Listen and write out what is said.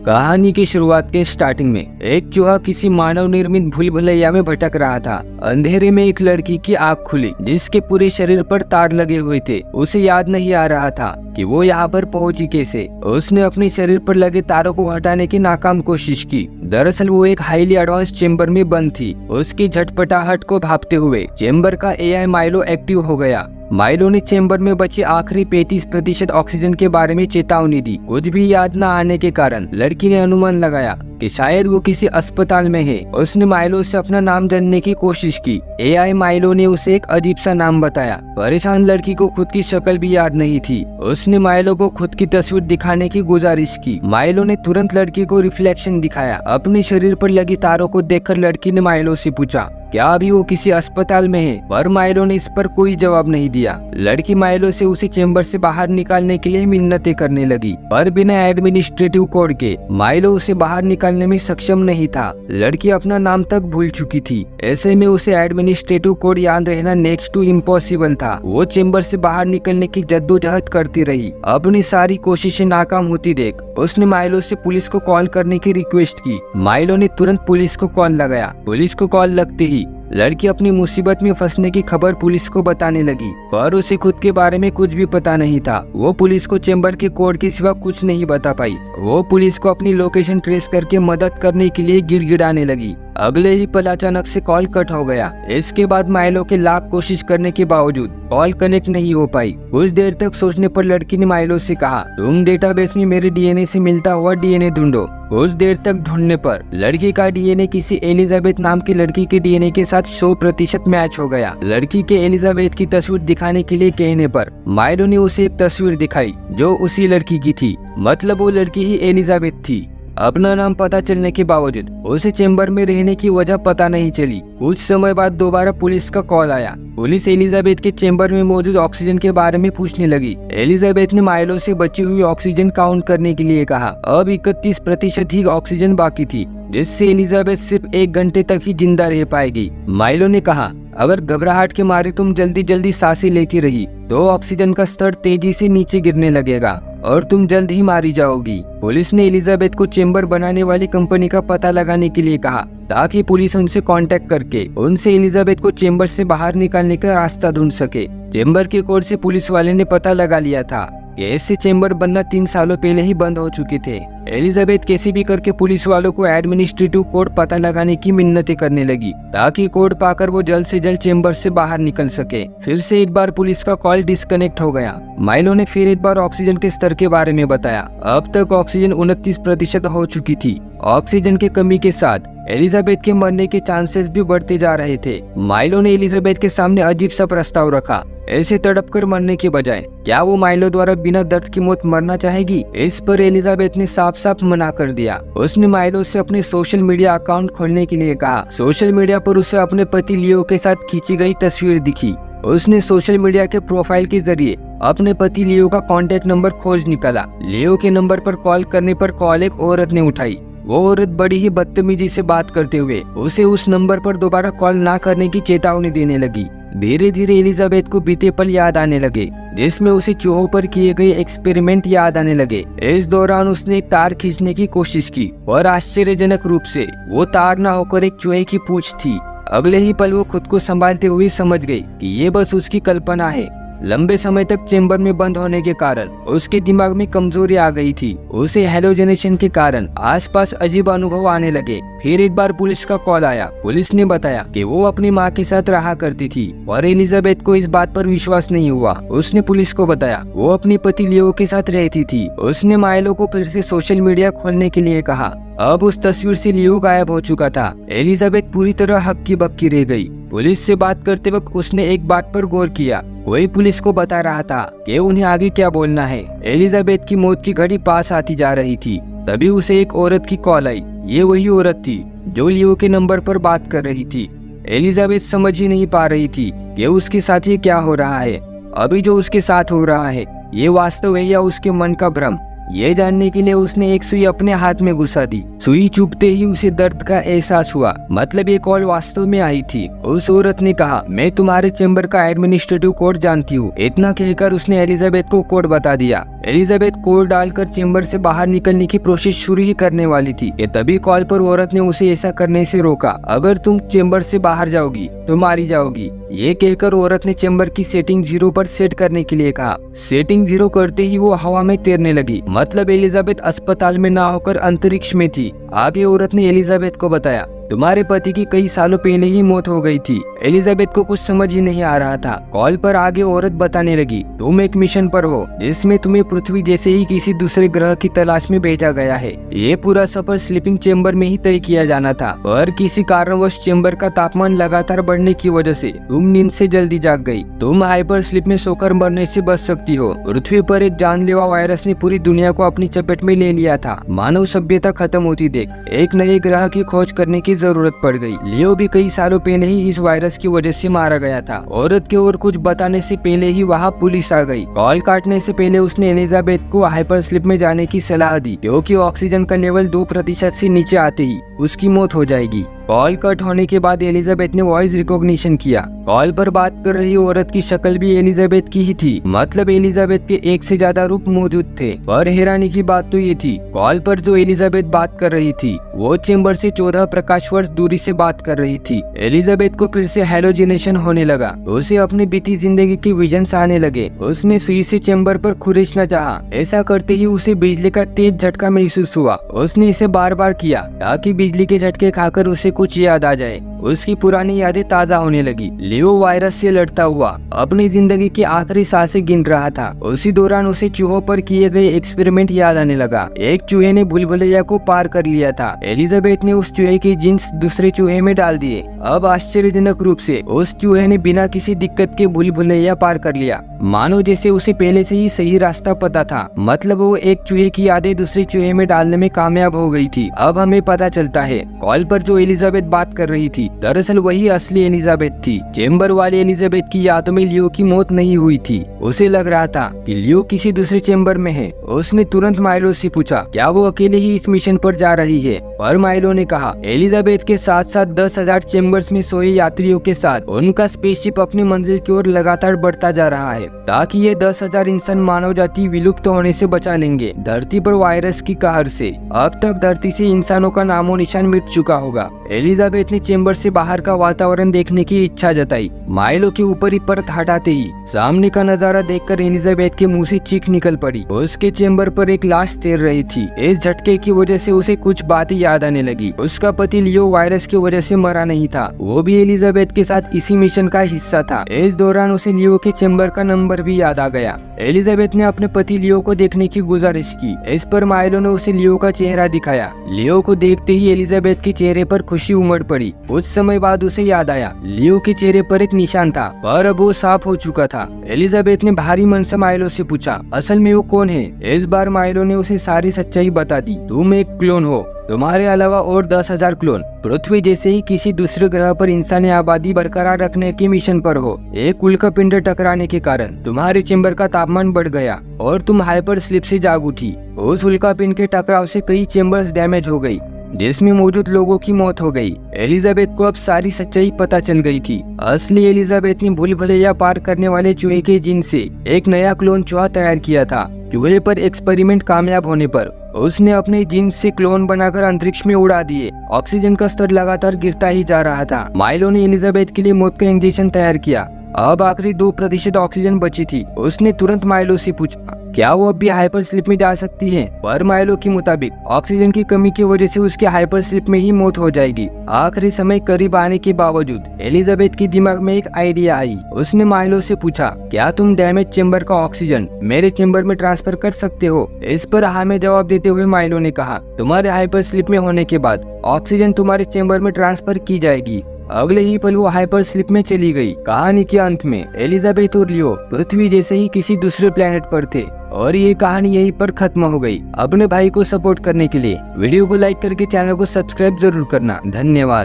कहानी की शुरुआत के स्टार्टिंग में एक चूहा किसी मानव निर्मित भूल भुलैया में भटक रहा था। अंधेरे में एक लड़की की आंख खुली जिसके पूरे शरीर पर तार लगे हुए थे। उसे याद नहीं आ रहा था कि वो यहाँ पर पहुंची कैसे। उसने अपने शरीर पर लगे तारों को हटाने की नाकाम कोशिश की। दरअसल वो एक हाईली एडवांस चेम्बर में बंद थी। उसकी झटपटाहट को भांपते हुए चेम्बर का एआई माइलो एक्टिव हो गया। माइलो ने चेम्बर में बची आखिरी 35% ऑक्सीजन के बारे में चेतावनी दी। कुछ भी याद न आने के कारण लड़की ने अनुमान लगाया कि शायद वो किसी अस्पताल में है। उसने माइलो से अपना नाम जानने की कोशिश की। एआई माइलो ने उसे एक अजीब सा नाम बताया। परेशान लड़की को खुद की शक्ल भी याद नहीं थी। उसने माइलो को खुद की तस्वीर दिखाने की गुजारिश की। माइलो ने तुरंत लड़की को रिफ्लेक्शन दिखाया। अपने शरीर पर लगी तारों को देखकर लड़की ने माइलो से पूछा क्या अभी वो किसी अस्पताल में है, पर माइलो ने इस पर कोई जवाब नहीं दिया। लड़की माइलो से उसे चेम्बर से बाहर निकालने के लिए मिन्नतें करने लगी, पर बिना एडमिनिस्ट्रेटिव कोड के माइलो उसे बाहर निकालने में सक्षम नहीं था। लड़की अपना नाम तक भूल चुकी थी। ऐसे में उसे एडमिनिस्ट्रेटिव कोड याद रहना नेक्स्ट टू इम्पॉसिबल था। वो चेम्बर से बाहर निकलने की जद्दोजहद करती रही। अपनी सारी कोशिशें नाकाम होती देख उसने माइलो से पुलिस को कॉल करने की रिक्वेस्ट की। माइलो ने तुरंत पुलिस को कॉल लगाया। पुलिस को कॉल लगते ही लड़की अपनी मुसीबत में फंसने की खबर पुलिस को बताने लगी, पर उसे खुद के बारे में कुछ भी पता नहीं था। वो पुलिस को चेम्बर के कोड के सिवा कुछ नहीं बता पाई। वो पुलिस को अपनी लोकेशन ट्रेस करके मदद करने के लिए गिड़गिड़ाने लगी। अगले ही पल अचानक से कॉल कट हो गया। इसके बाद माइलो के लाख कोशिश करने के बावजूद कॉल कनेक्ट नहीं हो पाई। कुछ देर तक सोचने पर लड़की ने माइलो से कहा तुम डेटाबेस में मेरे डीएनए से मिलता हुआ डीएनए ढूंढो। कुछ देर तक ढूंढने पर लड़की का डीएनए किसी एलिजाबेथ नाम की लड़की के डीएनए के साथ 100% मैच हो गया। लड़की के एलिजाबेथ की तस्वीर दिखाने के लिए कहने पर माइलो ने उसे एक तस्वीर दिखाई जो उसी लड़की की थी। मतलब वो लड़की ही एलिजाबेथ थी। अपना नाम पता चलने के बावजूद उसे चेम्बर में रहने की वजह पता नहीं चली। कुछ समय बाद दोबारा पुलिस का कॉल आया। पुलिस एलिजाबेथ के चेम्बर में मौजूद ऑक्सीजन के बारे में पूछने लगी। एलिजाबेथ ने माइलो से बची हुई ऑक्सीजन काउंट करने के लिए कहा। अब 31% ही ऑक्सीजन बाकी थी, जिससे एलिजाबेथ सिर्फ 1 घंटे तक ही जिंदा रह पाएगी। माइलो ने कहा अगर घबराहट के मारे तुम जल्दी जल्दी सांसें लेती रही तो ऑक्सीजन का स्तर तेजी से नीचे गिरने लगेगा और तुम जल्द ही मारी जाओगी। पुलिस ने एलिजाबेथ को चेम्बर बनाने वाली कंपनी का पता लगाने के लिए कहा ताकि पुलिस उनसे कांटेक्ट करके उनसे एलिजाबेथ को चेम्बर से बाहर निकालने का रास्ता ढूंढ सके। चेम्बर के कोड से पुलिस वाले ने पता लगा लिया था कि ऐसे चेम्बर बनना 3 सालों पहले ही बंद हो चुके थे। एलिजाबेथ कैसे भी करके पुलिस वालों को एडमिनिस्ट्रेटिव कोड पता लगाने की मिन्नतें करने लगी ताकि कोड पाकर वो जल्द से जल्द चेम्बर से बाहर निकल सके। फिर से एक बार पुलिस का कॉल डिस्कनेक्ट हो गया। माइलो ने फिर एक बार ऑक्सीजन के स्तर के बारे में बताया। अब तक ऑक्सीजन 29% हो चुकी थी। ऑक्सीजन की कमी के साथ एलिजाबेथ के मरने के चांसेस भी बढ़ते जा रहे थे। माइलो ने एलिजाबेथ के सामने अजीब सा प्रस्ताव रखा। ऐसे तड़प कर मरने के बजाय क्या वो माइलो द्वारा बिना दर्द की मौत मरना चाहेगी? इस पर एलिजाबेथ ने साफ साफ मना कर दिया। उसने माइलो से अपने सोशल मीडिया अकाउंट खोलने के लिए कहा। सोशल मीडिया पर उसे अपने पति लियो के साथ खींची गई तस्वीर दिखी। उसने सोशल मीडिया के प्रोफाइल के जरिए अपने पति लियो का कॉन्टेक्ट नंबर खोज निकाला। लियो के नंबर पर कॉल करने पर कॉल एक औरत ने उठाई। वो औरत बड़ी ही बदतमीजी से बात करते हुए उसे उस नंबर पर दोबारा कॉल ना करने की चेतावनी देने लगी। धीरे धीरे एलिजाबेथ को बीते पल याद आने लगे, जिसमें उसे चूहों पर किए गए एक्सपेरिमेंट याद आने लगे। इस दौरान उसने एक तार खींचने की कोशिश की और आश्चर्यजनक रूप से वो तार न होकर एक चूहे की पूंछ थी। अगले ही पल वो खुद को संभालते हुए समझ गई कि ये बस उसकी कल्पना है। लंबे समय तक चेम्बर में बंद होने के कारण उसके दिमाग में कमजोरी आ गई थी। उसे हेलोजेनेशन के कारण आसपास अजीब अनुभव आने लगे। फिर एक बार पुलिस का कॉल आया। पुलिस ने बताया कि वो अपनी माँ के साथ रहा करती थी और एलिजाबेथ को इस बात पर विश्वास नहीं हुआ। उसने पुलिस को बताया वो अपने पति लियो के साथ रहती थी। उसने माइलो को फिर से सोशल मीडिया खोलने के लिए कहा। अब उस तस्वीर से लियो गायब हो चुका था। एलिजाबेथ पूरी तरह हक्की बक्की रह गई। पुलिस से बात करते वक्त उसने एक बात पर गौर किया। कोई पुलिस को बता रहा था कि उन्हें आगे क्या बोलना है। एलिजाबेथ की मौत की घड़ी पास आती जा रही थी। तभी उसे एक औरत की कॉल आई। ये वही औरत थी जो लियो के नंबर पर बात कर रही थी। एलिजाबेथ समझ ही नहीं पा रही थी कि उसके साथ ये क्या हो रहा है। अभी जो उसके साथ हो रहा है ये वास्तव है या उसके मन का भ्रम। ये जानने के लिए उसने एक सुई अपने हाथ में घुसा दी। सुई चुभते ही उसे दर्द का एहसास हुआ, मतलब ये कॉल वास्तव में आई थी। उस औरत ने कहा, मैं तुम्हारे चेंबर का एडमिनिस्ट्रेटिव कोड जानती हूँ। इतना कहकर उसने एलिजाबेथ को कोड बता दिया। एलिजाबेथ कोड डालकर चेंबर से बाहर निकलने की कोशिश शुरू ही करने वाली थी कि तभी कॉल पर औरत ने उसे ऐसा करने से रोका। अगर तुम चेंबर से बाहर जाओगी तो मारी जाओगी। ये कहकर औरत ने चेंबर की सेटिंग 0 पर सेट करने के लिए कहा। सेटिंग 0 करते ही वो हवा में तैरने लगी, मतलब एलिजाबेथ अस्पताल में ना होकर अंतरिक्ष में थी। आगे औरत ने एलिजाबेथ को बताया, तुम्हारे पति की कई सालों पहले ही मौत हो गई थी। एलिजाबेथ को कुछ समझ ही नहीं आ रहा था। कॉल पर आगे औरत बताने लगी, तुम एक मिशन पर हो जिसमें तुम्हें पृथ्वी जैसे ही किसी दूसरे ग्रह की तलाश में भेजा गया है। ये पूरा सफर स्लीपिंग चेंबर में ही तय किया जाना था, पर किसी कारणवश चेंबर का तापमान लगातार बढ़ने की वजह से तुम नींद से जल्दी जाग गई। तुम हाइपर स्लीप में सोकर मरने से बच सकती हो। पृथ्वी पर एक जानलेवा वायरस ने पूरी दुनिया को अपनी चपेट में ले लिया था। मानव सभ्यता खत्म होती देख एक नए ग्रह की खोज करने की जरूरत पड़ गई। लियो भी कई सालों पहले ही इस वायरस की वजह से मारा गया था। औरत के और कुछ बताने से पहले ही वहाँ पुलिस आ गई। कॉल काटने से पहले उसने एलिजाबेथ को हाइपर स्लीप में जाने की सलाह दी, क्योंकि ऑक्सीजन का लेवल 2% से नीचे आते ही उसकी मौत हो जाएगी। कॉल कट होने के बाद एलिजाबेथ ने वॉइस रिकॉग्निशन किया। कॉल पर बात कर रही औरत की शक्ल भी एलिजाबेथ की ही थी, मतलब एलिजाबेथ के एक से ज्यादा रूप मौजूद थे। पर हैरानी की बात तो ये थी, कॉल पर जो एलिजाबेथ बात कर रही थी वो चेंबर से 14 प्रकाश वर्ष दूरी से बात कर रही थी। एलिजाबेथ को फिर से हेलोजिनेशन होने लगा। उसे अपनी बीती जिंदगी के विजन्स आने लगे। उसने सुई से चेंबर पर खुरेचना चाहा। ऐसा करते ही उसे बिजली का तेज झटका महसूस हुआ। उसने इसे बार बार किया ताकि बिजली के झटके खाकर उसे कुछ याद आ जाए। उसकी पुरानी यादें ताजा होने लगी। लियो वायरस से लड़ता हुआ अपनी जिंदगी की आखिरी सांसें गिन रहा था। उसी दौरान उसे चूहों पर किए गए एक्सपेरिमेंट याद आने लगा। एक चूहे ने भूलभुलैया को पार कर लिया था। एलिजाबेथ ने उस चूहे के जीन्स दूसरे चूहे में डाल दिए। अब आश्चर्यजनक रूप से उस चूहे ने बिना किसी दिक्कत के भूलभुलैया पार कर लिया, मानो जैसे उसे पहले से ही सही रास्ता पता था। मतलब वो एक चूहे की यादें दूसरे चूहे में डालने में कामयाब हो गई थी। अब हमें पता चलता है कॉल पर जो एलिजाबेथ बात कर रही थी दरअसल वही असली एलिजाबेथ थी। चेंबर वाली एलिजाबेथ की यादों में लियो की मौत नहीं हुई थी। उसे लग रहा था कि लियो किसी दूसरे चेंबर में है। उसने तुरंत माइलो से पूछा, क्या वो अकेले ही इस मिशन पर जा रही है? पर माइलो ने कहा, एलिजाबेथ के साथ साथ 10,000 चेंबर्स में सोए यात्रियों के साथ उनका स्पेसशिप अपनी मंजिल की ओर लगातार बढ़ता जा रहा है, ताकि ये 10,000 इंसान मानव जाति विलुप्त होने से बचा लेंगे धरती पर वायरस की कहर से। अब तक धरती से इंसानों का नामो निशान मिट चुका होगा। एलिजाबेथ ने चेंबर से बाहर का वातावरण देखने की इच्छा जताई। माइलो के ऊपरी परत हटाते ही सामने का नजारा देखकर एलिजाबेथ के मुंह से चीख निकल पड़ी। उसके चेंबर पर एक लाश तैर रही थी। इस झटके की वजह से उसे कुछ बातें याद आने लगी। उसका पति लियो वायरस की वजह से मरा नहीं था, वो भी एलिजाबेथ के साथ इसी मिशन का हिस्सा था। इस दौरान उसे लियो के चेंबर का नंबर भी याद आ गया। एलिजाबेथ ने अपने पति लियो को देखने की गुजारिश की। इस पर माइलो ने उसे लियो का चेहरा दिखाया। लियो को देखते ही एलिजाबेथ के चेहरे पर खुशी उमड़ पड़ी। कुछ समय बाद उसे याद आया, लियो के चेहरे पर एक निशान था, पर अब वो साफ हो चुका था। एलिजाबेथ ने भारी मन से माइलो से पूछा, असल में वो कौन है? इस बार माइलो ने उसे सारी सच्चाई बता दी। तुम एक क्लोन हो, तुम्हारे अलावा और 10,000 क्लोन पृथ्वी जैसे ही किसी दूसरे ग्रह पर इंसानी आबादी बरकरार रखने के मिशन पर हो। एक उल्कापिंड टकराने के कारण तुम्हारे चेंबर का तापमान बढ़ गया और तुम हाइपर स्लीप से जाग उठी। उस उल्कापिंड के टकराव से कई चेंबर्स डैमेज हो गई, जिसमें मौजूद लोगों की मौत हो गई। एलिजाबेथ को अब सारी सच्चाई पता चल गई थी। असली एलिजाबेथ ने भूलभुलैया पार करने वाले चूहे के जीन से एक नया क्लोन चूहा तैयार किया था। चूहे पर एक्सपेरिमेंट कामयाब होने पर उसने अपने जीन से क्लोन बनाकर अंतरिक्ष में उड़ा दिए। ऑक्सीजन का स्तर लगातार गिरता ही जा रहा था। माइलो ने एलिजाबेथ के लिए मौत का इंजेक्शन तैयार किया। अब आखिरी 2% ऑक्सीजन बची थी। उसने तुरंत माइलो से पूछा, क्या वो अब भी हाइपर स्लीप में जा सकती है? पर माइलो के मुताबिक ऑक्सीजन की कमी की वजह से उसके हाइपर स्लीप में ही मौत हो जाएगी। आखिरी समय करीब आने के बावजूद एलिजाबेथ के दिमाग में एक आइडिया आई। उसने माइलो से पूछा, क्या तुम डैमेज चेंबर का ऑक्सीजन मेरे चेंबर में ट्रांसफर कर सकते हो? इस पर हाँ में जवाब देते हुए माइलो ने कहा, तुम्हारे हाइपर स्लीप में होने के बाद ऑक्सीजन तुम्हारे चेंबर में ट्रांसफर की जाएगी। अगले ही पल वो हाइपर स्लीप में चली गई। कहानी के अंत में एलिजाबेथ और लियो पृथ्वी जैसे ही किसी दूसरे प्लेनेट पर थे और ये कहानी यहीं पर खत्म हो गई। अपने भाई को सपोर्ट करने के लिए वीडियो को लाइक करके चैनल को सब्सक्राइब जरूर करना। धन्यवाद।